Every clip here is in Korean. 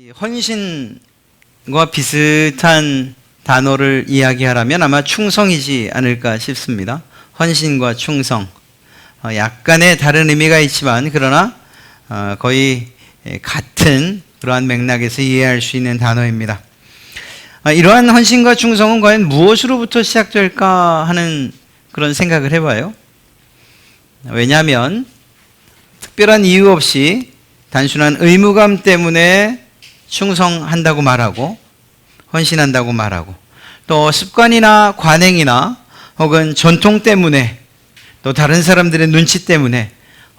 이 헌신과 비슷한 단어를 이야기하라면 아마 충성이지 않을까 싶습니다. 헌신과 충성. 약간의 다른 의미가 있지만 그러나 거의 같은 그러한 맥락에서 이해할 수 있는 단어입니다. 이러한 헌신과 충성은 과연 무엇으로부터 시작될까 하는 그런 생각을 해봐요. 왜냐하면 특별한 이유 없이 단순한 의무감 때문에 충성한다고 말하고 헌신한다고 말하고 또 습관이나 관행이나 혹은 전통 때문에 또 다른 사람들의 눈치 때문에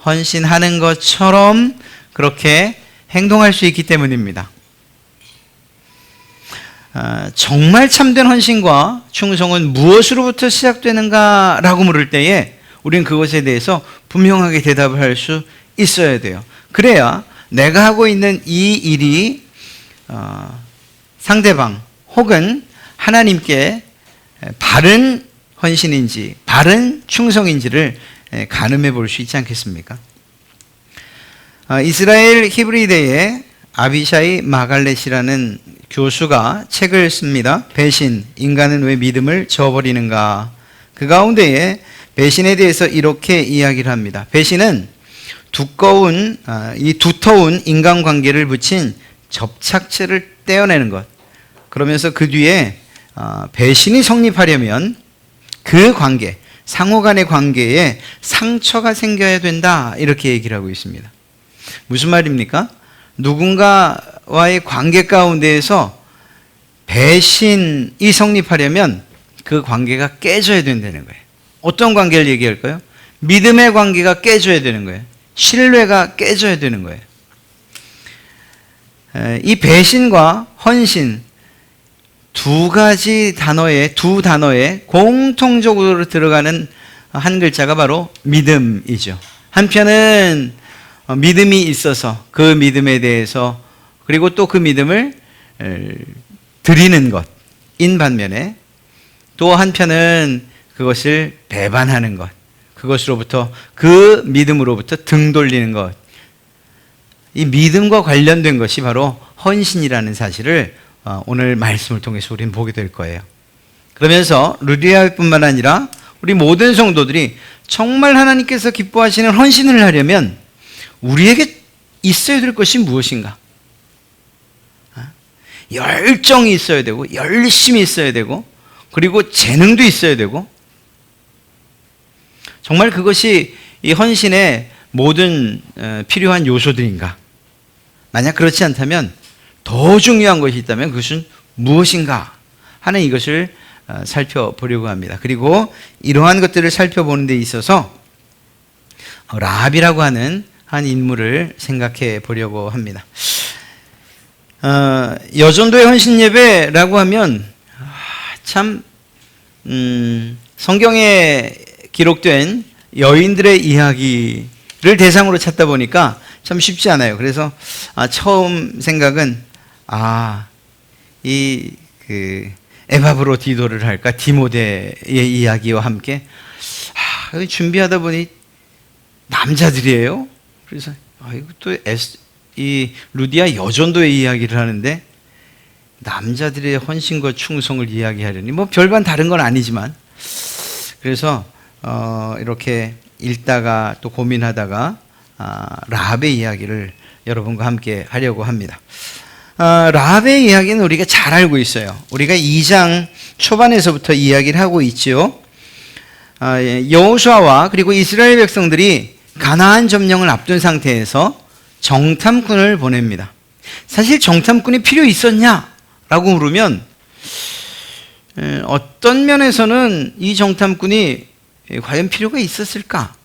헌신하는 것처럼 그렇게 행동할 수 있기 때문입니다. 정말 참된 헌신과 충성은 무엇으로부터 시작되는가라고 물을 때에 우리는 그것에 대해서 분명하게 대답을 할 수 있어야 돼요. 그래야 내가 하고 있는 이 일이 상대방 혹은 하나님께 바른 헌신인지 바른 충성인지를 가늠해 볼 수 있지 않겠습니까? 이스라엘 히브리대의 아비샤이 마갈렛이라는 교수가 책을 씁니다. 배신, 인간은 왜 믿음을 저버리는가? 그 가운데에 배신에 대해서 이렇게 이야기를 합니다. 배신은 두터운 인간관계를 붙인 접착제를 떼어내는 것. 그러면서 그 뒤에 배신이 성립하려면 그 관계, 상호 간의 관계에 상처가 생겨야 된다. 이렇게 얘기를 하고 있습니다. 무슨 말입니까? 누군가와의 관계 가운데에서 배신이 성립하려면 그 관계가 깨져야 된다는 거예요. 어떤 관계를 얘기할까요? 믿음의 관계가 깨져야 되는 거예요. 신뢰가 깨져야 되는 거예요. 이 배신과 헌신 두 단어에 공통적으로 들어가는 한 글자가 바로 믿음이죠. 한편은 믿음이 있어서 그 믿음에 대해서 그리고 또 그 믿음을 드리는 것인 반면에 또 한편은 그것을 배반하는 것, 그것으로부터 그 믿음으로부터 등 돌리는 것. 이 믿음과 관련된 것이 바로 헌신이라는 사실을 오늘 말씀을 통해서 우리는 보게 될 거예요. 그러면서 루디아뿐만 아니라 우리 모든 성도들이 정말 하나님께서 기뻐하시는 헌신을 하려면 우리에게 있어야 될 것이 무엇인가? 열정이 있어야 되고 열심히 있어야 되고 그리고 재능도 있어야 되고 정말 그것이 이 헌신의 모든 필요한 요소들인가? 만약 그렇지 않다면 더 중요한 것이 있다면 그것은 무엇인가 하는 이것을 살펴보려고 합니다. 그리고 이러한 것들을 살펴보는 데 있어서 라합이라고 하는 한 인물을 생각해 보려고 합니다. 여전도의 헌신 예배라고 하면 참 성경에 기록된 여인들의 이야기를 대상으로 찾다 보니까 참 쉽지 않아요. 그래서 처음 생각은 에바브로디도를 할까 디모데의 이야기와 함께 준비하다 보니 남자들이에요. 그래서 또 이 루디아 여전도의 이야기를 하는데 남자들의 헌신과 충성을 이야기하려니 뭐 별반 다른 건 아니지만 그래서 이렇게 읽다가 또 고민하다가 라합의 이야기를 여러분과 함께 하려고 합니다. 라합의 이야기는 우리가 잘 알고 있어요. 우리가 2장 초반에서부터 이야기를 하고 있죠. 여호수아와 그리고 이스라엘 백성들이 가나안 점령을 앞둔 상태에서 정탐꾼을 보냅니다. 사실 정탐꾼이 필요 있었냐라고 물으면 어떤 면에서는 이 정탐꾼이 과연 필요가 있었을까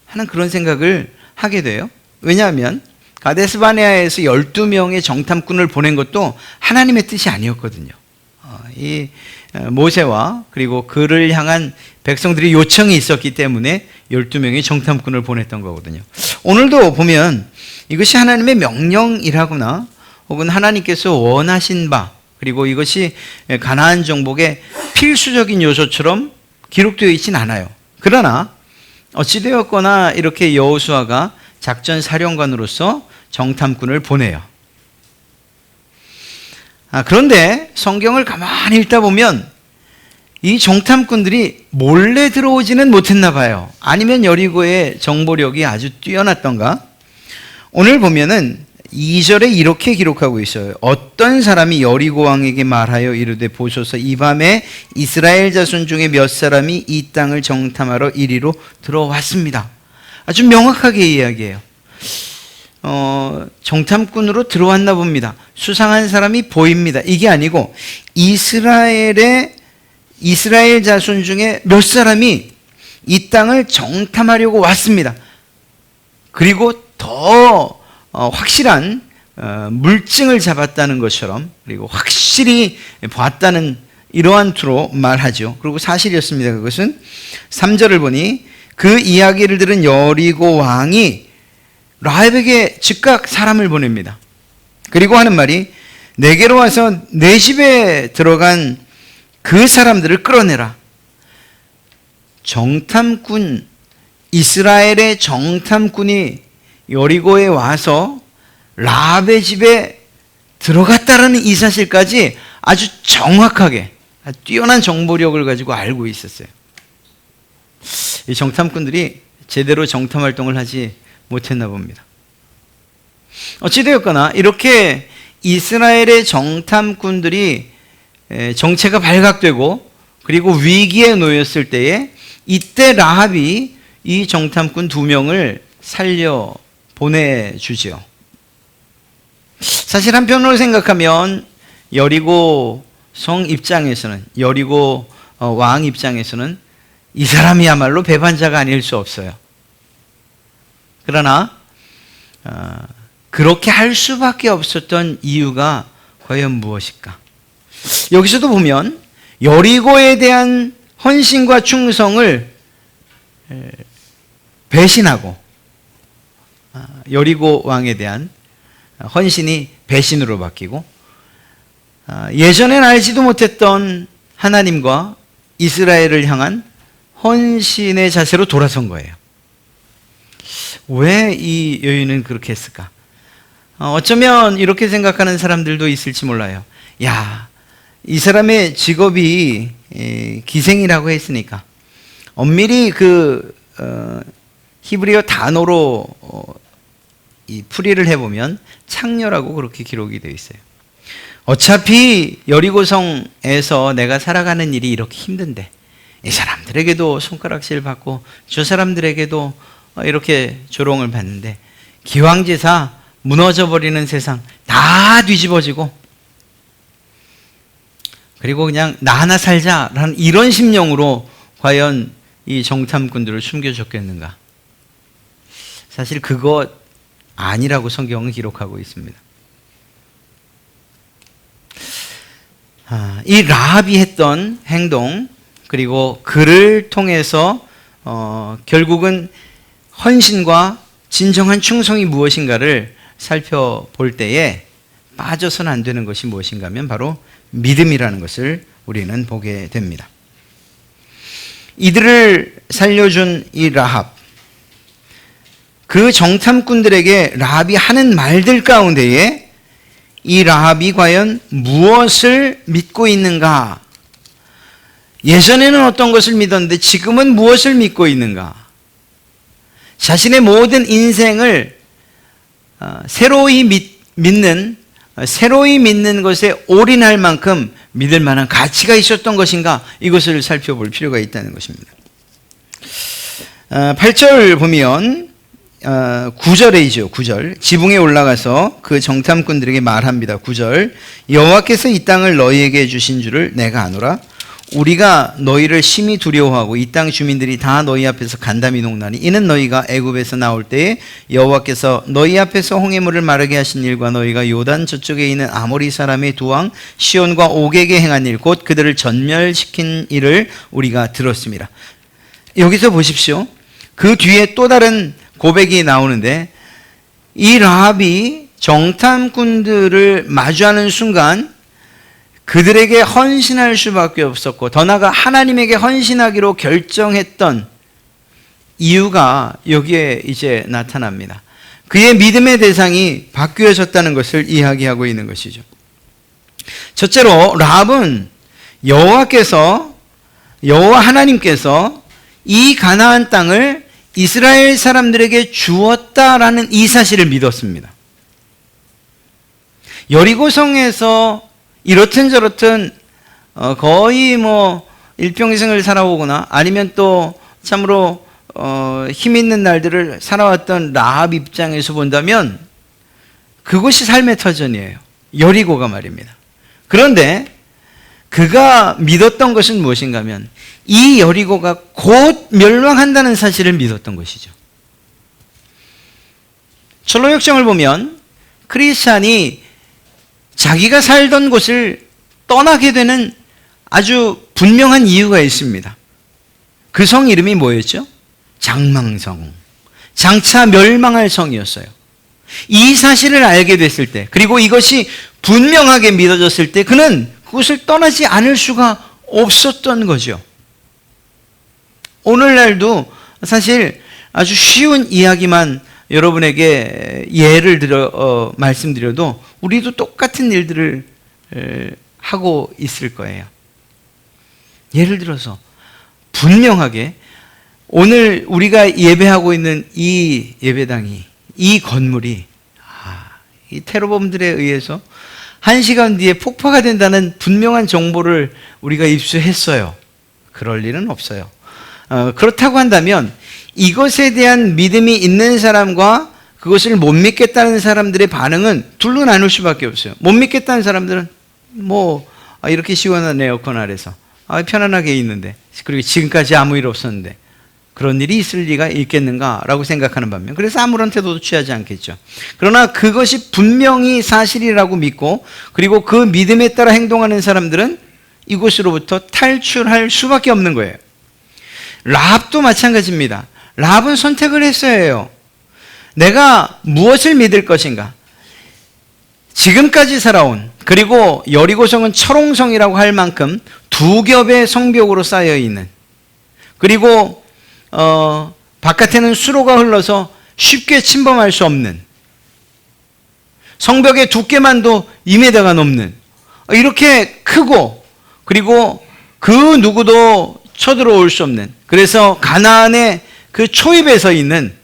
하는 그런 생각을 하게 돼요. 왜냐하면 가데스바네아에서 12명의 정탐꾼을 보낸 것도 하나님의 뜻이 아니었거든요. 이 모세와 그리고 그를 향한 백성들의 요청이 있었기 때문에 12명의 정탐꾼을 보냈던 거거든요. 오늘도 보면 이것이 하나님의 명령이라거나 혹은 하나님께서 원하신 바 그리고 이것이 가나안 정복의 필수적인 요소처럼 기록되어 있진 않아요. 그러나 어찌되었거나 이렇게 여호수아가 작전 사령관으로서 정탐꾼을 보내요. 그런데 성경을 가만히 읽다 보면 이 정탐꾼들이 몰래 들어오지는 못했나 봐요. 아니면 여리고의 정보력이 아주 뛰어났던가? 오늘 보면은 2절에 이렇게 기록하고 있어요. 어떤 사람이 여리고 왕에게 말하여 이르되 보소서 이 밤에 이스라엘 자손 중에 몇 사람이 이 땅을 정탐하러 이리로 들어왔습니다. 아주 명확하게 이야기해요. 정탐꾼으로 들어왔나 봅니다. 수상한 사람이 보입니다. 이게 아니고 이스라엘 자손 중에 몇 사람이 이 땅을 정탐하려고 왔습니다. 그리고 더 확실한 물증을 잡았다는 것처럼, 그리고 확실히 봤다는 이러한 투로 말하죠. 그리고 사실이었습니다. 그것은 3절을 보니 그 이야기를 들은 여리고 왕이 라합에게 즉각 사람을 보냅니다. 그리고 하는 말이 내게로 와서 내 집에 들어간 그 사람들을 끌어내라. 정탐꾼, 이스라엘의 정탐꾼이 여리고에 와서 라합의 집에 들어갔다라는 이 사실까지 아주 정확하게 뛰어난 정보력을 가지고 알고 있었어요. 이 정탐꾼들이 제대로 정탐 활동을 하지 못했나 봅니다. 어찌되었거나 이렇게 이스라엘의 정탐꾼들이 정체가 발각되고 그리고 위기에 놓였을 때에 이때 라합이 이 정탐꾼 2명을 살려 보내주지요. 사실 한편으로 생각하면 여리고 성 입장에서는, 여리고 왕 입장에서는 이 사람이야말로 배반자가 아닐 수 없어요. 그러나 그렇게 할 수밖에 없었던 이유가 과연 무엇일까? 여기서도 보면 여리고에 대한 헌신과 충성을 배신하고 여리고 왕에 대한 헌신이 배신으로 바뀌고 예전엔 알지도 못했던 하나님과 이스라엘을 향한 헌신의 자세로 돌아선 거예요. 왜 이 여인은 그렇게 했을까? 어쩌면 이렇게 생각하는 사람들도 있을지 몰라요. 야, 이 사람의 직업이 기생이라고 했으니까 엄밀히 히브리어 단어로 이 풀이를 해보면 창녀라고 그렇게 기록이 되어 있어요. 어차피 여리고성에서 내가 살아가는 일이 이렇게 힘든데 이 사람들에게도 손가락질 받고 저 사람들에게도 이렇게 조롱을 받는데 기왕지사 무너져버리는 세상 다 뒤집어지고 그리고 그냥 나 하나 살자라는 이런 심령으로 과연 이 정탐꾼들을 숨겨줬겠는가? 사실 그거 아니라고 성경은 기록하고 있습니다. 이 라합이 했던 행동, 그리고 그를 통해서 결국은 헌신과 진정한 충성이 무엇인가를 살펴볼 때에 빠져서는 안 되는 것이 무엇인가 하면 바로 믿음이라는 것을 우리는 보게 됩니다. 이들을 살려준 이 라합, 그 정탐꾼들에게 라합이 하는 말들 가운데에 이 라합이 과연 무엇을 믿고 있는가? 예전에는 어떤 것을 믿었는데 지금은 무엇을 믿고 있는가? 자신의 모든 인생을 새로이 믿는 것에 올인할 만큼 믿을 만한 가치가 있었던 것인가? 이것을 살펴볼 필요가 있다는 것입니다. 8절 보면 9절이죠. 9절. 지붕에 올라가서 그 정탐꾼들에게 말합니다. 9절. 여호와께서 이 땅을 너희에게 주신 줄을 내가 아노라. 우리가 너희를 심히 두려워하고 이 땅 주민들이 다 너희 앞에서 간담이 녹나니 이는 너희가 애굽에서 나올 때에 여호와께서 너희 앞에서 홍해물을 마르게 하신 일과 너희가 요단 저쪽에 있는 아모리 사람의 두 왕 시온과 옥에게 행한 일 곧 그들을 전멸시킨 일을 우리가 들었습니다. 여기서 보십시오. 그 뒤에 또 다른 고백이 나오는데 이 라합이 정탐꾼들을 마주하는 순간 그들에게 헌신할 수밖에 없었고 더 나아가 하나님에게 헌신하기로 결정했던 이유가 여기에 이제 나타납니다. 그의 믿음의 대상이 바뀌어졌다는 것을 이야기하고 있는 것이죠. 첫째로 라합은 여호와 하나님께서 이 가나안 땅을 이스라엘 사람들에게 주었다라는 이 사실을 믿었습니다. 여리고성에서 이렇든 저렇든 거의 일평생을 살아오거나 아니면 또 참으로 힘 있는 날들을 살아왔던 라합 입장에서 본다면 그것이 삶의 터전이에요. 여리고가 말입니다. 그런데 그가 믿었던 것은 무엇인가 하면 이 여리고가 곧 멸망한다는 사실을 믿었던 것이죠. 철로역정을 보면 크리스찬이 자기가 살던 곳을 떠나게 되는 아주 분명한 이유가 있습니다. 그 성 이름이 뭐였죠? 장망성. 장차 멸망할 성이었어요. 이 사실을 알게 됐을 때, 그리고 이것이 분명하게 믿어졌을 때 그는 그것을 떠나지 않을 수가 없었던 거죠. 오늘날도 사실 아주 쉬운 이야기만 여러분에게 예를 들어 말씀드려도 우리도 똑같은 일들을 하고 있을 거예요. 예를 들어서 분명하게 오늘 우리가 예배하고 있는 이 예배당이, 이 건물이 이 테러범들에 의해서 1시간 뒤에 폭파가 된다는 분명한 정보를 우리가 입수했어요. 그럴 일은 없어요. 그렇다고 한다면 이것에 대한 믿음이 있는 사람과 그것을 못 믿겠다는 사람들의 반응은 둘로 나눌 수밖에 없어요. 못 믿겠다는 사람들은 이렇게 시원한 에어컨 아래서 편안하게 있는데, 그리고 지금까지 아무 일 없었는데 그런 일이 있을 리가 있겠는가라고 생각하는 반면, 그래서 아무런 태도도 취하지 않겠죠. 그러나 그것이 분명히 사실이라고 믿고 그리고 그 믿음에 따라 행동하는 사람들은 이곳으로부터 탈출할 수밖에 없는 거예요. 라합도 마찬가지입니다. 라합은 선택을 했어야 해요. 내가 무엇을 믿을 것인가? 지금까지 살아온, 그리고 여리고성은 철옹성이라고 할 만큼 두 겹의 성벽으로 쌓여 있는, 그리고 바깥에는 수로가 흘러서 쉽게 침범할 수 없는, 성벽의 두께만도 2m가 넘는, 이렇게 크고 그리고 그 누구도 쳐들어올 수 없는, 그래서 가나안의 그 초입에 서 있는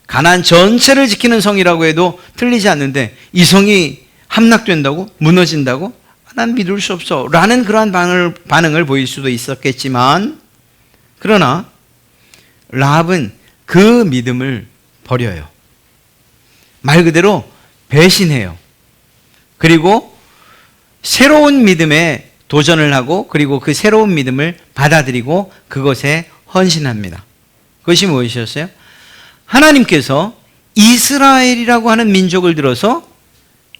가나안 전체를 지키는 성이라고 해도 틀리지 않는데 이 성이 함락된다고? 무너진다고? 난 믿을 수 없어 라는 그러한 반응을 보일 수도 있었겠지만, 그러나 라합은 그 믿음을 버려요. 말 그대로 배신해요. 그리고 새로운 믿음에 도전을 하고 그리고 그 새로운 믿음을 받아들이고 그것에 헌신합니다. 그것이 무엇이었어요? 하나님께서 이스라엘이라고 하는 민족을 들어서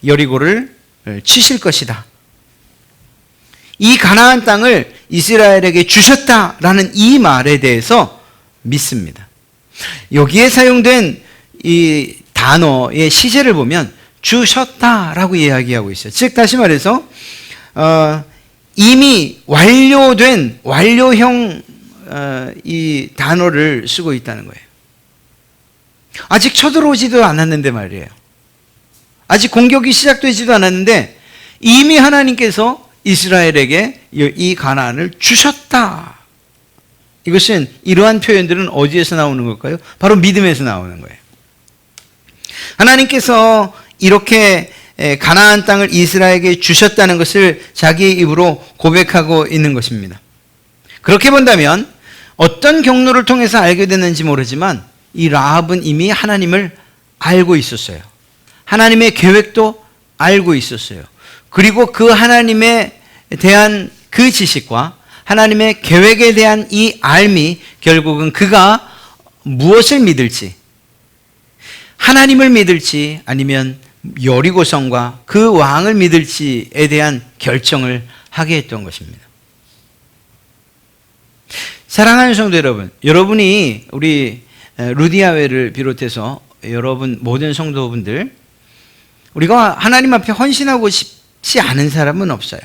여리고를 치실 것이다. 이 가나안 땅을 이스라엘에게 주셨다라는 이 말에 대해서 믿습니다. 여기에 사용된 이 단어의 시제를 보면 주셨다라고 이야기하고 있어요. 즉 다시 말해서 이미 완료된 완료형 이 단어를 쓰고 있다는 거예요. 아직 쳐들어오지도 않았는데 말이에요. 아직 공격이 시작되지도 않았는데 이미 하나님께서 이스라엘에게 이 가나안을 주셨다. 이것은, 이러한 표현들은 어디에서 나오는 걸까요? 바로 믿음에서 나오는 거예요. 하나님께서 이렇게 가나안 땅을 이스라엘에게 주셨다는 것을 자기의 입으로 고백하고 있는 것입니다. 그렇게 본다면 어떤 경로를 통해서 알게 됐는지 모르지만 이 라합은 이미 하나님을 알고 있었어요. 하나님의 계획도 알고 있었어요. 그리고 그 하나님에 대한 그 지식과 하나님의 계획에 대한 이 알미, 결국은 그가 무엇을 믿을지, 하나님을 믿을지 아니면 여리고성과 그 왕을 믿을지에 대한 결정을 하게 했던 것입니다. 사랑하는 성도 여러분, 여러분이 우리 루디아회를 비롯해서 여러분 모든 성도분들, 우리가 하나님 앞에 헌신하고 싶지 않은 사람은 없어요.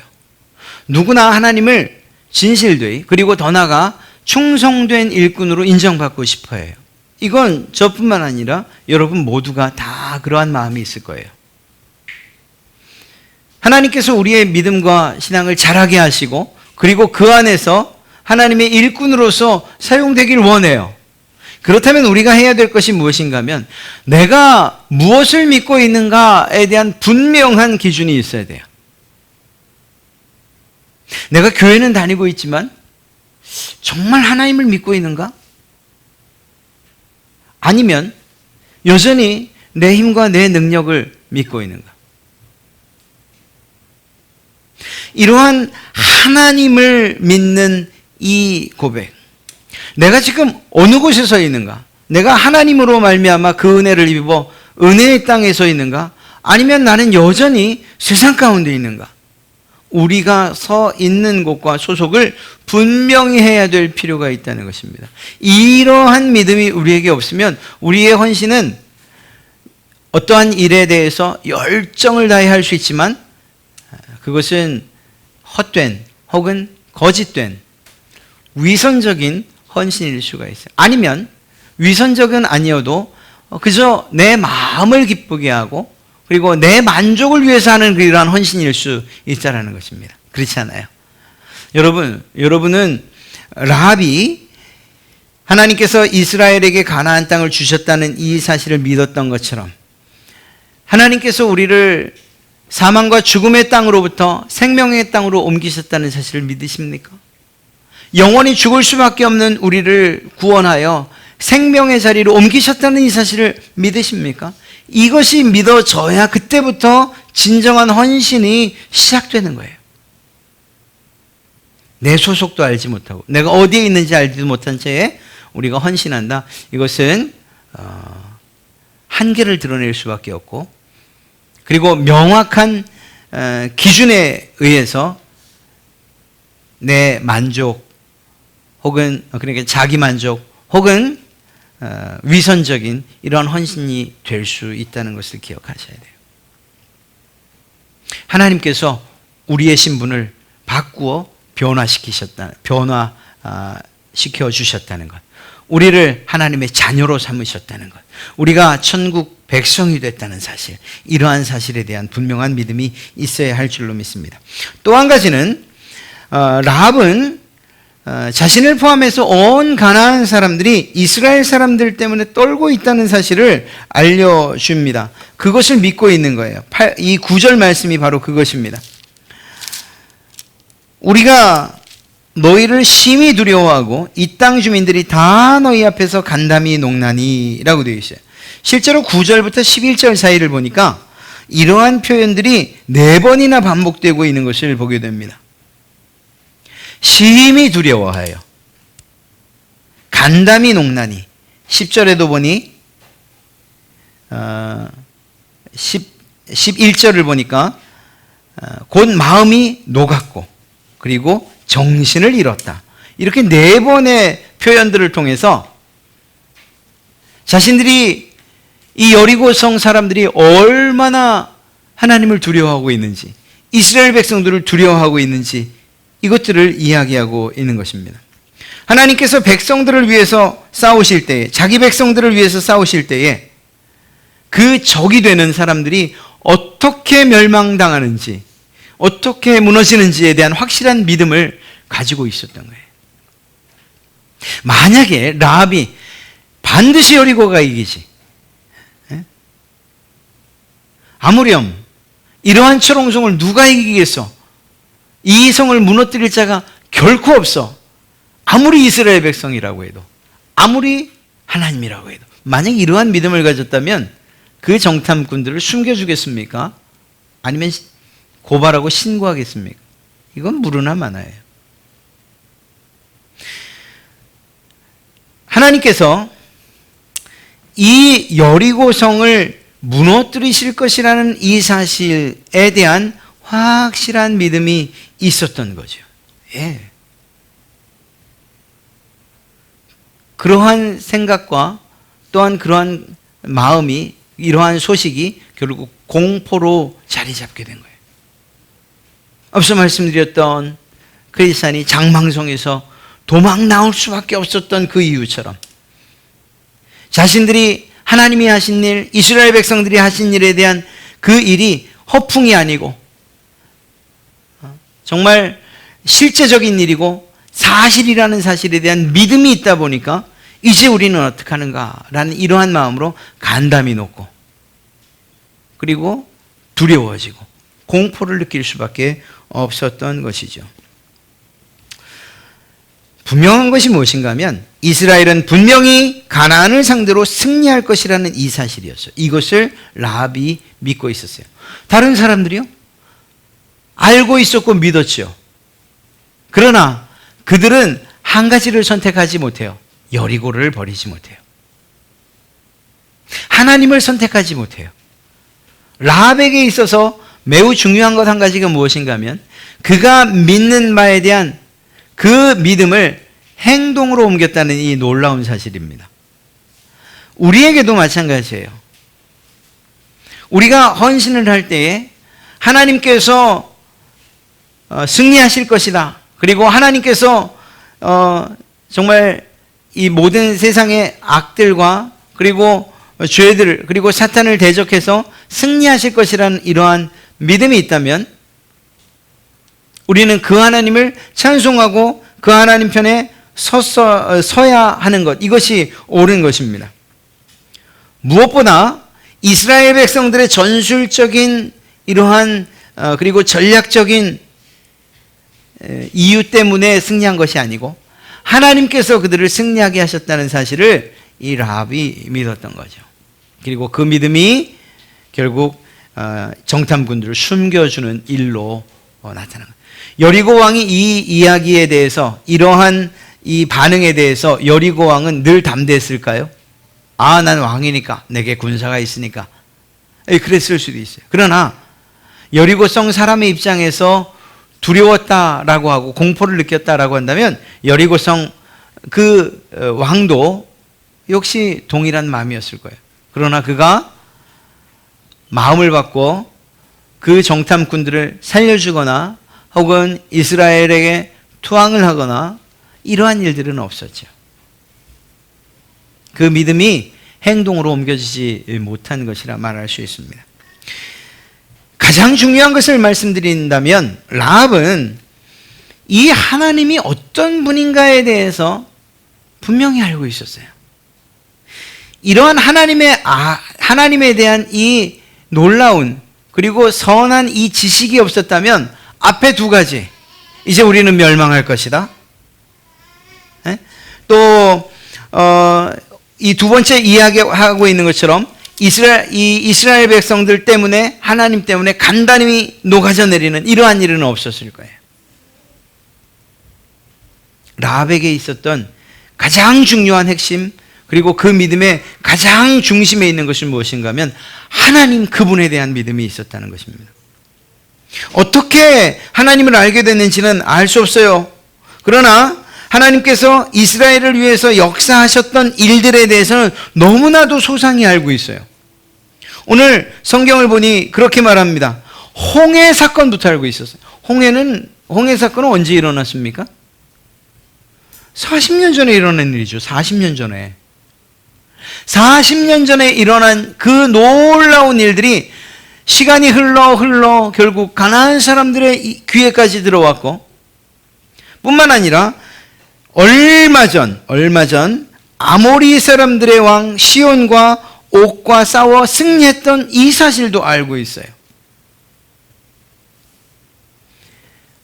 누구나 하나님을 진실되이, 그리고 더 나아가 충성된 일꾼으로 인정받고 싶어 해요. 이건 저뿐만 아니라 여러분 모두가 다 그러한 마음이 있을 거예요. 하나님께서 우리의 믿음과 신앙을 자라게 하시고 그리고 그 안에서 하나님의 일꾼으로서 사용되길 원해요. 그렇다면 우리가 해야 될 것이 무엇인가 하면 내가 무엇을 믿고 있는가에 대한 분명한 기준이 있어야 돼요. 내가 교회는 다니고 있지만 정말 하나님을 믿고 있는가? 아니면 여전히 내 힘과 내 능력을 믿고 있는가? 이러한 하나님을 믿는 이 고백, 내가 지금 어느 곳에 서 있는가? 내가 하나님으로 말미암아 그 은혜를 입어 은혜의 땅에 서 있는가? 아니면 나는 여전히 세상 가운데 있는가? 우리가 서 있는 곳과 소속을 분명히 해야 될 필요가 있다는 것입니다. 이러한 믿음이 우리에게 없으면 우리의 헌신은 어떠한 일에 대해서 열정을 다해 할 수 있지만 그것은 헛된 혹은 거짓된 위선적인 헌신일 수가 있어요. 아니면 위선적은 아니어도 그저 내 마음을 기쁘게 하고 그리고 내 만족을 위해서 하는 그러한 헌신일 수 있다는 것입니다. 그렇지 않아요? 여러분은 라합이 하나님께서 이스라엘에게 가나안 땅을 주셨다는 이 사실을 믿었던 것처럼 하나님께서 우리를 사망과 죽음의 땅으로부터 생명의 땅으로 옮기셨다는 사실을 믿으십니까? 영원히 죽을 수밖에 없는 우리를 구원하여 생명의 자리로 옮기셨다는 이 사실을 믿으십니까? 이것이 믿어져야 그때부터 진정한 헌신이 시작되는 거예요. 내 소속도 알지 못하고 내가 어디에 있는지 알지도 못한 채에 우리가 헌신한다. 이것은 한계를 드러낼 수밖에 없고 그리고 명확한 기준에 의해서 내 만족 혹은 그러니까 자기 만족 혹은 위선적인 이러한 헌신이 될 수 있다는 것을 기억하셔야 돼요. 하나님께서 우리의 신분을 바꾸어 변화시켜 주셨다는 것, 우리를 하나님의 자녀로 삼으셨다는 것, 우리가 천국 백성이 됐다는 사실, 이러한 사실에 대한 분명한 믿음이 있어야 할 줄로 믿습니다. 또 한 가지는 라합은 자신을 포함해서 온 가나안 사람들이 이스라엘 사람들 때문에 떨고 있다는 사실을 알려줍니다. 그것을 믿고 있는 거예요. 이 9절 말씀이 바로 그것입니다. 우리가 너희를 심히 두려워하고 이 땅 주민들이 다 너희 앞에서 간담이 농나니 라고 되어 있어요. 실제로 9절부터 11절 사이를 보니까 이러한 표현들이 4번이나 반복되고 있는 것을 보게 됩니다. 심히 두려워하여, 간담이 농나니, 10절에도 보니 11절을 보니까 곧 마음이 녹았고 그리고 정신을 잃었다. 이렇게 4번의 표현들을 통해서 자신들이 이 여리고성 사람들이 얼마나 하나님을 두려워하고 있는지, 이스라엘 백성들을 두려워하고 있는지 이것들을 이야기하고 있는 것입니다. 하나님께서 백성들을 위해서 싸우실 때에, 자기 백성들을 위해서 싸우실 때에 그 적이 되는 사람들이 어떻게 멸망당하는지, 어떻게 무너지는지에 대한 확실한 믿음을 가지고 있었던 거예요. 만약에 라합이 반드시 여리고가 이기지, 아무렴 이러한 초롱성을 누가 이기겠어? 이 성을 무너뜨릴 자가 결코 없어. 아무리 이스라엘 백성이라고 해도, 아무리 하나님이라고 해도. 만약 이러한 믿음을 가졌다면 그 정탐꾼들을 숨겨주겠습니까? 아니면 고발하고 신고하겠습니까? 이건 무르나 마나예요. 하나님께서 이 여리고성을 무너뜨리실 것이라는 이 사실에 대한 확실한 믿음이 있었던 거죠. 예. 그러한 생각과 또한 그러한 마음이, 이러한 소식이 결국 공포로 자리 잡게 된 거예요. 앞서 말씀드렸던 크리스찬이 장망성에서 도망 나올 수밖에 없었던 그 이유처럼 자신들이 하나님이 하신 일, 이스라엘 백성들이 하신 일에 대한 그 일이 허풍이 아니고 정말 실제적인 일이고 사실이라는 사실에 대한 믿음이 있다 보니까 이제 우리는 어떻게 하는가라는 이러한 마음으로 간담이 높고 그리고 두려워지고 공포를 느낄 수밖에 없었던 것이죠. 분명한 것이 무엇인가 하면 이스라엘은 분명히 가나안을 상대로 승리할 것이라는 이 사실이었어요. 이것을 라합이 믿고 있었어요. 다른 사람들이요? 알고 있었고 믿었죠. 그러나 그들은 한 가지를 선택하지 못해요. 여리고를 버리지 못해요. 하나님을 선택하지 못해요. 라합에게 있어서 매우 중요한 것 한 가지가 무엇인가 하면 그가 믿는 바에 대한 그 믿음을 행동으로 옮겼다는 이 놀라운 사실입니다. 우리에게도 마찬가지예요. 우리가 헌신을 할 때에 하나님께서 승리하실 것이다. 그리고 하나님께서 정말 이 모든 세상의 악들과 그리고 죄들 그리고 사탄을 대적해서 승리하실 것이라는 이러한 믿음이 있다면 우리는 그 하나님을 찬송하고 그 하나님 편에 서야 하는 것, 이것이 옳은 것입니다. 무엇보다 이스라엘 백성들의 전술적인 이러한 그리고 전략적인 이유 때문에 승리한 것이 아니고 하나님께서 그들을 승리하게 하셨다는 사실을 이 라합이 믿었던 거죠. 그리고 그 믿음이 결국 정탐꾼들을 숨겨주는 일로 나타난 거예요. 여리고 왕이 이 이야기에 대해서 이러한 이 반응에 대해서 여리고 왕은 늘 담대했을까요? 아, 난 왕이니까 내게 군사가 있으니까 그랬을 수도 있어요. 그러나 여리고성 사람의 입장에서 두려웠다라고 하고 공포를 느꼈다라고 한다면 여리고성 그 왕도 역시 동일한 마음이었을 거예요. 그러나 그가 마음을 바꿔 그 정탐꾼들을 살려주거나 혹은 이스라엘에게 투항을 하거나 이러한 일들은 없었죠. 그 믿음이 행동으로 옮겨지지 못한 것이라 말할 수 있습니다. 가장 중요한 것을 말씀드린다면 라합은 이 하나님이 어떤 분인가에 대해서 분명히 알고 있었어요. 이러한 하나님에 대한 이 놀라운 그리고 선한 이 지식이 없었다면 앞에 두 가지, 이제 우리는 멸망할 것이다. 또 이 두 번째 이야기하고 있는 것처럼 이스라엘 백성들 때문에 하나님 때문에 간단히 녹아져 내리는 이러한 일은 없었을 거예요. 라합에게 있었던 가장 중요한 핵심 그리고 그 믿음의 가장 중심에 있는 것이 무엇인가 하면 하나님 그분에 대한 믿음이 있었다는 것입니다. 어떻게 하나님을 알게 됐는지는 알 수 없어요. 그러나 하나님께서 이스라엘을 위해서 역사하셨던 일들에 대해서는 너무나도 소상히 알고 있어요. 오늘 성경을 보니 그렇게 말합니다. 홍해 사건부터 알고 있었어요. 홍해 사건은 언제 일어났습니까? 40년 전에 일어난 일이죠. 40년 전에. 40년 전에 일어난 그 놀라운 일들이 시간이 흘러 결국 가나안 사람들의 귀에까지 들어왔고 뿐만 아니라 얼마 전 아모리 사람들의 왕 시온과 옥과 싸워 승리했던 이 사실도 알고 있어요.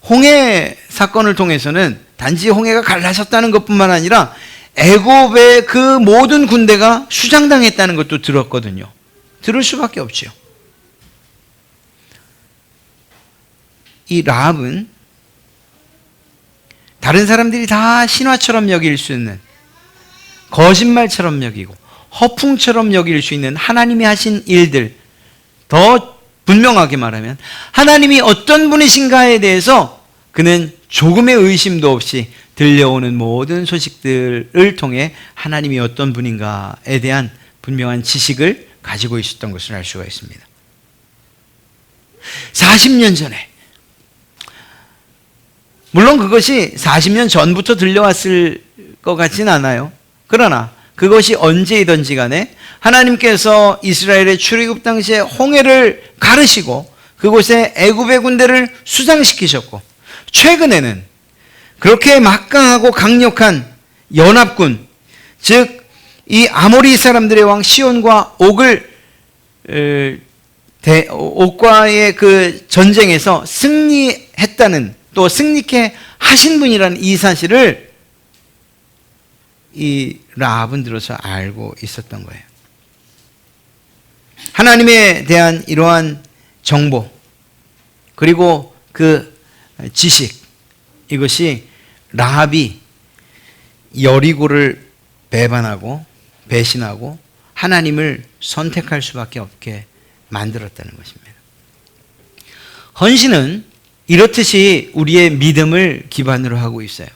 홍해 사건을 통해서는 단지 홍해가 갈라졌다는 것뿐만 아니라 애굽의 그 모든 군대가 수장당했다는 것도 들었거든요. 들을 수밖에 없죠. 이 라합은 다른 사람들이 다 신화처럼 여길 수 있는, 거짓말처럼 여기고 허풍처럼 여길 수 있는 하나님이 하신 일들, 더 분명하게 말하면 하나님이 어떤 분이신가에 대해서 그는 조금의 의심도 없이 들려오는 모든 소식들을 통해 하나님이 어떤 분인가에 대한 분명한 지식을 가지고 있었던 것을 알 수가 있습니다. 40년 전에, 물론 그것이 40년 전부터 들려왔을 것 같진 않아요. 그러나 그것이 언제이든지 간에 하나님께서 이스라엘의 출애굽 당시에 홍해를 가르시고 그곳에 애굽의 군대를 수장시키셨고 최근에는 그렇게 막강하고 강력한 연합군, 즉 이 아모리 사람들의 왕 시온과 옥과의 그 전쟁에서 승리했다는, 또 승리케 하신 분이라는 이 사실을 이 라합은 들어서 알고 있었던 거예요. 하나님에 대한 이러한 정보, 그리고 그 지식, 이것이 라합이 여리고를 배반하고 배신하고 하나님을 선택할 수밖에 없게 만들었다는 것입니다. 헌신은 이렇듯이 우리의 믿음을 기반으로 하고 있어요.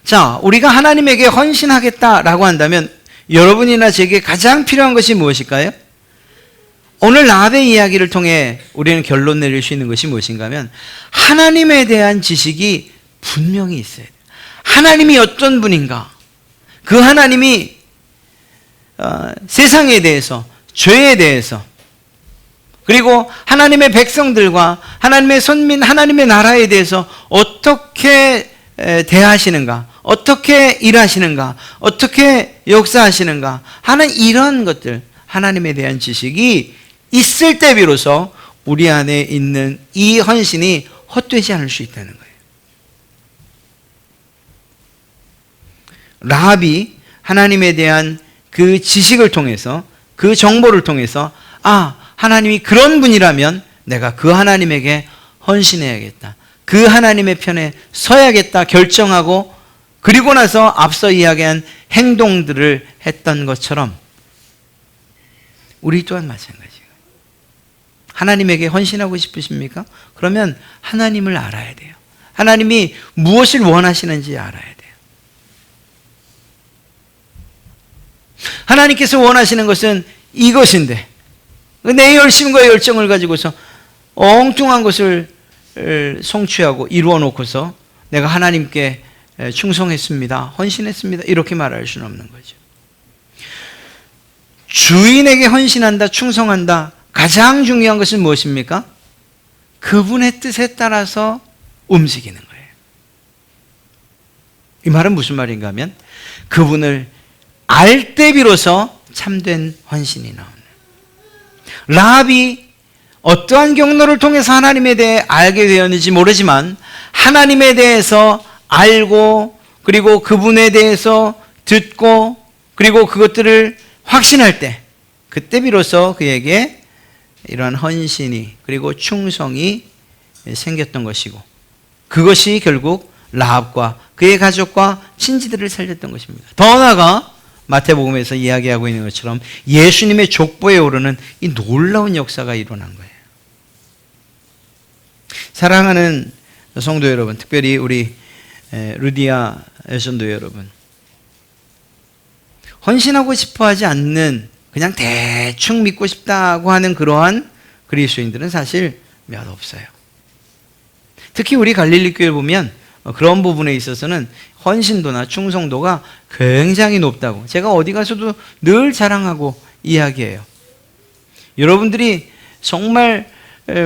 자, 우리가 하나님에게 헌신하겠다라고 한다면 여러분이나 제게 가장 필요한 것이 무엇일까요? 오늘 라합의 이야기를 통해 우리는 결론 내릴 수 있는 것이 무엇인가 하면, 하나님에 대한 지식이 분명히 있어야 돼요. 하나님이 어떤 분인가, 그 하나님이 세상에 대해서, 죄에 대해서, 그리고 하나님의 백성들과 하나님의 선민, 하나님의 나라에 대해서 어떻게 대하시는가, 어떻게 일하시는가, 어떻게 역사하시는가 하는 이런 것들, 하나님에 대한 지식이 있을 때 비로소 우리 안에 있는 이 헌신이 헛되지 않을 수 있다는 거예요. 라합이 하나님에 대한 그 지식을 통해서, 그 정보를 통해서, 하나님이 그런 분이라면 내가 그 하나님에게 헌신해야겠다, 그 하나님의 편에 서야겠다 결정하고, 그리고 나서 앞서 이야기한 행동들을 했던 것처럼 우리 또한 마찬가지예요. 하나님에게 헌신하고 싶으십니까? 그러면 하나님을 알아야 돼요. 하나님이 무엇을 원하시는지 알아야 돼요. 하나님께서 원하시는 것은 이것인데, 내 열심과 열정을 가지고서 엉뚱한 것을 성취하고 이루어 놓고서 내가 하나님께 충성했습니다, 헌신했습니다, 이렇게 말할 수는 없는 거죠. 주인에게 헌신한다, 충성한다, 가장 중요한 것은 무엇입니까? 그분의 뜻에 따라서 움직이는 거예요. 이 말은 무슨 말인가 하면, 그분을 알 때 비로소 참된 헌신이 나오는, 라합이 어떠한 경로를 통해서 하나님에 대해 알게 되었는지 모르지만 하나님에 대해서 알고, 그리고 그분에 대해서 듣고, 그리고 그것들을 확신할 때, 그때 비로소 그에게 이러한 헌신이, 그리고 충성이 생겼던 것이고, 그것이 결국 라합과 그의 가족과 친지들을 살렸던 것입니다. 더 나아가 마태복음에서 이야기하고 있는 것처럼 예수님의 족보에 오르는 이 놀라운 역사가 일어난 거예요. 사랑하는 성도 여러분, 특별히 우리 루디아 여성도 여러분, 헌신하고 싶어하지 않는, 그냥 대충 믿고 싶다고 하는 그러한 그리스도인들은 사실 몇 없어요. 특히 우리 갈릴리 교회를 보면 그런 부분에 있어서는 헌신도나 충성도가 굉장히 높다고 제가 어디 가서도 늘 자랑하고 이야기해요. 여러분들이 정말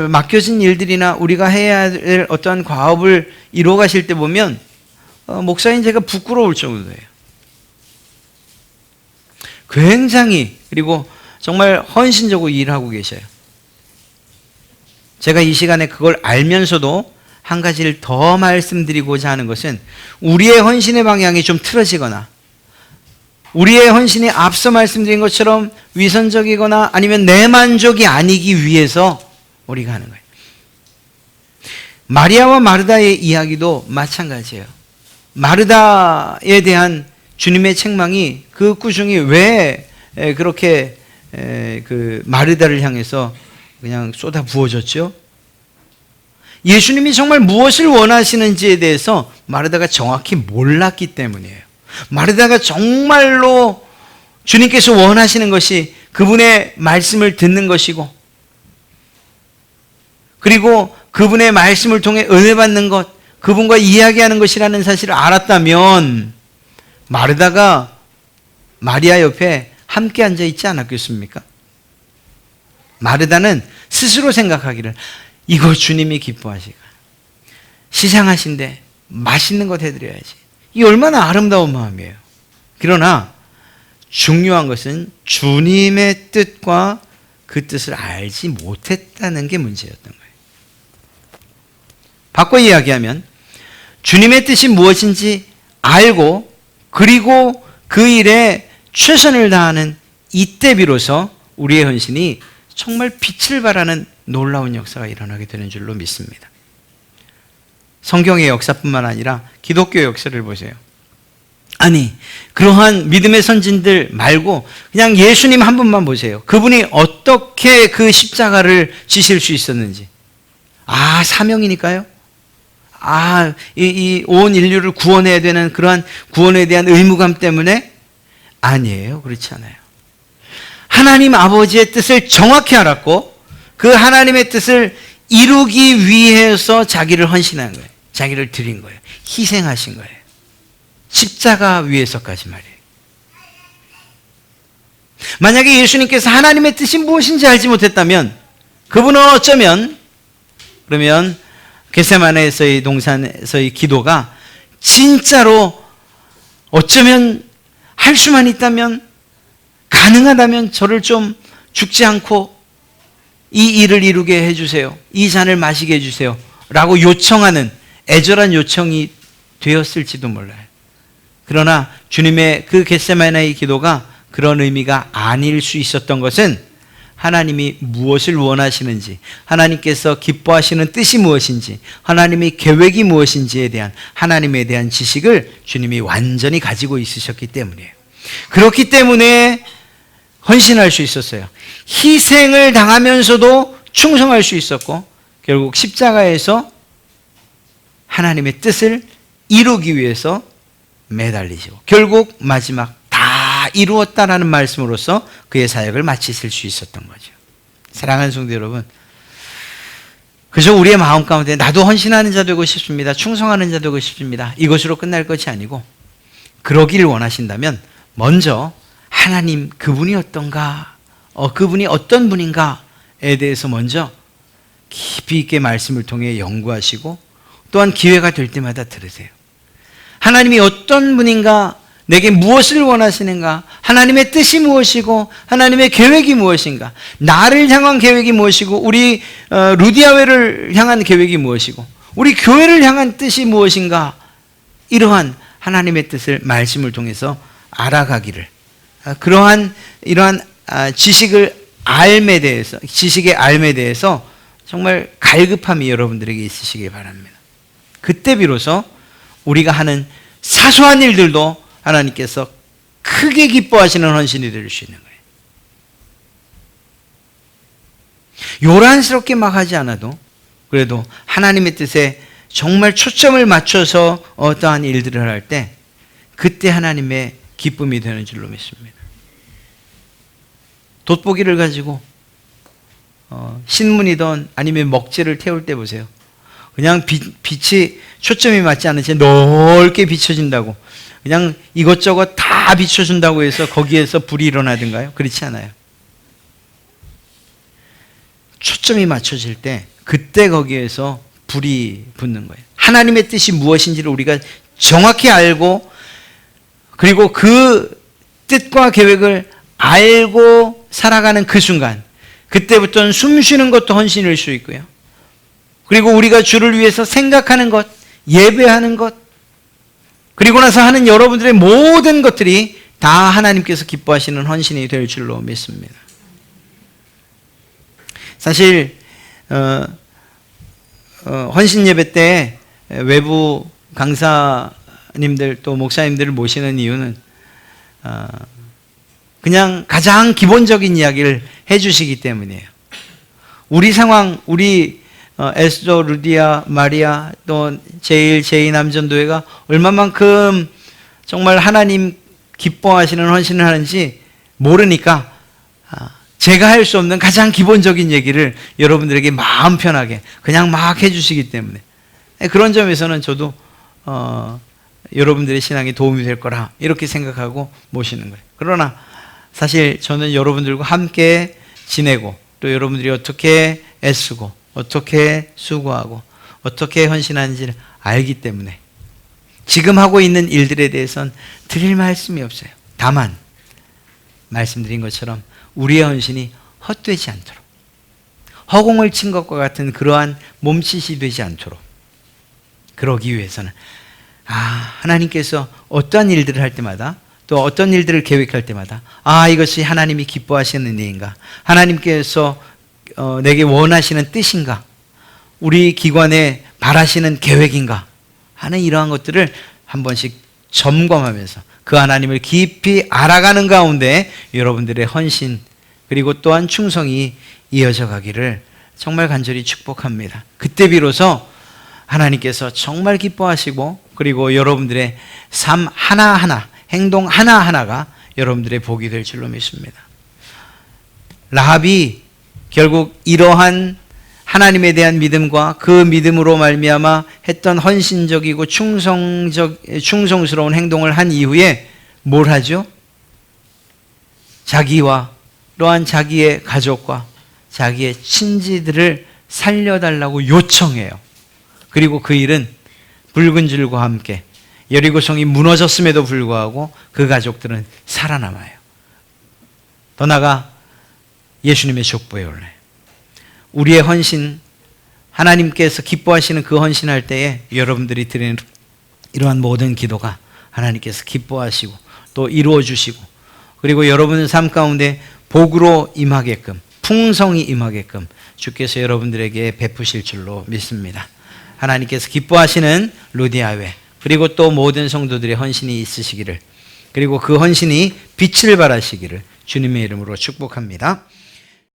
맡겨진 일들이나 우리가 해야 될 어떠한 과업을 이루어 가실 때 보면 목사인 제가 부끄러울 정도예요. 굉장히, 그리고 정말 헌신적으로 일하고 계셔요. 제가 이 시간에 그걸 알면서도 한 가지를 더 말씀드리고자 하는 것은, 우리의 헌신의 방향이 좀 틀어지거나, 우리의 헌신이 앞서 말씀드린 것처럼 위선적이거나 아니면 내 만족이 아니기 위해서 우리가 하는 거예요. 마리아와 마르다의 이야기도 마찬가지예요. 마르다에 대한 주님의 책망이, 그 꾸중이 왜 그렇게 그 마르다를 향해서 그냥 쏟아 부어졌죠? 예수님이 정말 무엇을 원하시는지에 대해서 마르다가 정확히 몰랐기 때문이에요. 마르다가 정말로 주님께서 원하시는 것이 그분의 말씀을 듣는 것이고, 그리고 그분의 말씀을 통해 은혜 받는 것, 그분과 이야기하는 것이라는 사실을 알았다면 마르다가 마리아 옆에 함께 앉아 있지 않았겠습니까? 마르다는 스스로 생각하기를, 이거 주님이 기뻐하실까? 시장하신데 맛있는 것 해드려야지. 이 얼마나 아름다운 마음이에요. 그러나 중요한 것은 주님의 뜻과 그 뜻을 알지 못했다는 게 문제였던 거예요. 바꿔 이야기하면 주님의 뜻이 무엇인지 알고 그리고 그 일에 최선을 다하는 이때 비로소 우리의 헌신이 정말 빛을 발하는 놀라운 역사가 일어나게 되는 줄로 믿습니다. 성경의 역사뿐만 아니라 기독교의 역사를 보세요. 아니, 그러한 믿음의 선진들 말고 그냥 예수님 한 분만 보세요. 그분이 어떻게 그 십자가를 지실 수 있었는지. 사명이니까요? 이 온 인류를 구원해야 되는 그러한 구원에 대한 의무감 때문에? 아니에요. 그렇지 않아요. 하나님 아버지의 뜻을 정확히 알았고 그 하나님의 뜻을 이루기 위해서 자기를 헌신한 거예요. 자기를 드린 거예요. 희생하신 거예요. 십자가 위에서까지 말이에요. 만약에 예수님께서 하나님의 뜻이 무엇인지 알지 못했다면 그분은 어쩌면 그러면 겟세마네에서의 동산에서의 기도가 진짜로 어쩌면 할 수만 있다면 가능하다면 저를 좀 죽지 않고 이 일을 이루게 해주세요. 이 잔을 마시게 해주세요. 라고 요청하는 애절한 요청이 되었을지도 몰라요. 그러나 주님의 그 겟세마네의 기도가 그런 의미가 아닐 수 있었던 것은 하나님이 무엇을 원하시는지, 하나님께서 기뻐하시는 뜻이 무엇인지, 하나님의 계획이 무엇인지에 대한 하나님에 대한 지식을 주님이 완전히 가지고 있으셨기 때문이에요. 그렇기 때문에 헌신할 수 있었어요. 희생을 당하면서도 충성할 수 있었고 결국 십자가에서 하나님의 뜻을 이루기 위해서 매달리시고 결국 마지막 다 이루었다라는 말씀으로써 그의 사역을 마치실 수 있었던 거죠. 사랑하는 성도 여러분, 그저 우리의 마음 가운데 나도 헌신하는 자 되고 싶습니다. 충성하는 자 되고 싶습니다. 이것으로 끝날 것이 아니고 그러기를 원하신다면 먼저 하나님 그분이 어떤가, 그분이 어떤 분인가에 대해서 먼저 깊이 있게 말씀을 통해 연구하시고 또한 기회가 될 때마다 들으세요. 하나님이 어떤 분인가, 내게 무엇을 원하시는가, 하나님의 뜻이 무엇이고 하나님의 계획이 무엇인가, 나를 향한 계획이 무엇이고 우리 루디아회를 향한 계획이 무엇이고 우리 교회를 향한 뜻이 무엇인가, 이러한 하나님의 뜻을 말씀을 통해서 알아가기를, 이러한 지식의 알에 대해서 정말 갈급함이 여러분들에게 있으시기 바랍니다. 그때 비로소 우리가 하는 사소한 일들도 하나님께서 크게 기뻐하시는 헌신이 될 수 있는 거예요. 요란스럽게 막 하지 않아도 그래도 하나님의 뜻에 정말 초점을 맞춰서 어떠한 일들을 할 때 그때 하나님의 기쁨이 되는 줄로 믿습니다. 돋보기를 가지고 신문이든 아니면 먹지를 태울 때 보세요. 그냥 빛이 초점이 맞지 않은 채 넓게 비춰진다고 그냥 이것저것 다 비춰준다고 해서 거기에서 불이 일어나든가요? 그렇지 않아요. 초점이 맞춰질 때 그때 거기에서 불이 붙는 거예요. 하나님의 뜻이 무엇인지를 우리가 정확히 알고 그리고 그 뜻과 계획을 알고 살아가는 그 순간, 그때부터는 숨 쉬는 것도 헌신일 수 있고요. 그리고 우리가 주를 위해서 생각하는 것, 예배하는 것, 그리고 나서 하는 여러분들의 모든 것들이 다 하나님께서 기뻐하시는 헌신이 될 줄로 믿습니다. 사실 헌신 예배 때 외부 강사님들 또 목사님들을 모시는 이유는 그냥 가장 기본적인 이야기를 해주시기 때문이에요. 우리 상황, 우리 에스더, 루디아, 마리아, 또 제1, 남전도회가 얼마만큼 정말 하나님 기뻐하시는 헌신을 하는지 모르니까 제가 할 수 없는 가장 기본적인 얘기를 여러분들에게 마음 편하게 그냥 막 해주시기 때문에 그런 점에서는 저도 여러분들의 신앙에 도움이 될 거라 이렇게 생각하고 모시는 거예요. 그러나 사실 저는 여러분들과 함께 지내고 또 여러분들이 어떻게 애쓰고 어떻게 수고하고 어떻게 헌신하는지를 알기 때문에 지금 하고 있는 일들에 대해서는 드릴 말씀이 없어요. 다만 말씀드린 것처럼 우리의 헌신이 헛되지 않도록, 허공을 친 것과 같은 그러한 몸짓이 되지 않도록, 그러기 위해서는 하나님께서 어떠한 일들을 할 때마다, 또 어떤 일들을 계획할 때마다 이것이 하나님이 기뻐하시는 일인가, 하나님께서 내게 원하시는 뜻인가, 우리 기관에 바라시는 계획인가 하는 이러한 것들을 한 번씩 점검하면서 그 하나님을 깊이 알아가는 가운데 여러분들의 헌신 그리고 또한 충성이 이어져 가기를 정말 간절히 축복합니다. 그때 비로소 하나님께서 정말 기뻐하시고, 그리고 여러분들의 삶 하나하나, 행동 하나하나가 여러분들의 복이 될 줄로 믿습니다. 라합이 결국 이러한 하나님에 대한 믿음과 그 믿음으로 말미암아 했던 헌신적이고 충성스러운 행동을 한 이후에 뭘 하죠? 자기와 또한 자기의 가족과 자기의 친지들을 살려달라고 요청해요. 그리고 그 일은 붉은 줄과 함께 여리고성이 무너졌음에도 불구하고 그 가족들은 살아남아요. 더 나아가 예수님의 족보에 올라요. 우리의 헌신, 하나님께서 기뻐하시는 그 헌신할 때에 여러분들이 드리는 이러한 모든 기도가 하나님께서 기뻐하시고 또 이루어 주시고, 그리고 여러분의 삶 가운데 복으로 임하게끔, 풍성이 임하게끔 주께서 여러분들에게 베푸실 줄로 믿습니다. 하나님께서 기뻐하시는 루디아회, 그리고 또 모든 성도들의 헌신이 있으시기를, 그리고 그 헌신이 빛을 발하시기를 주님의 이름으로 축복합니다.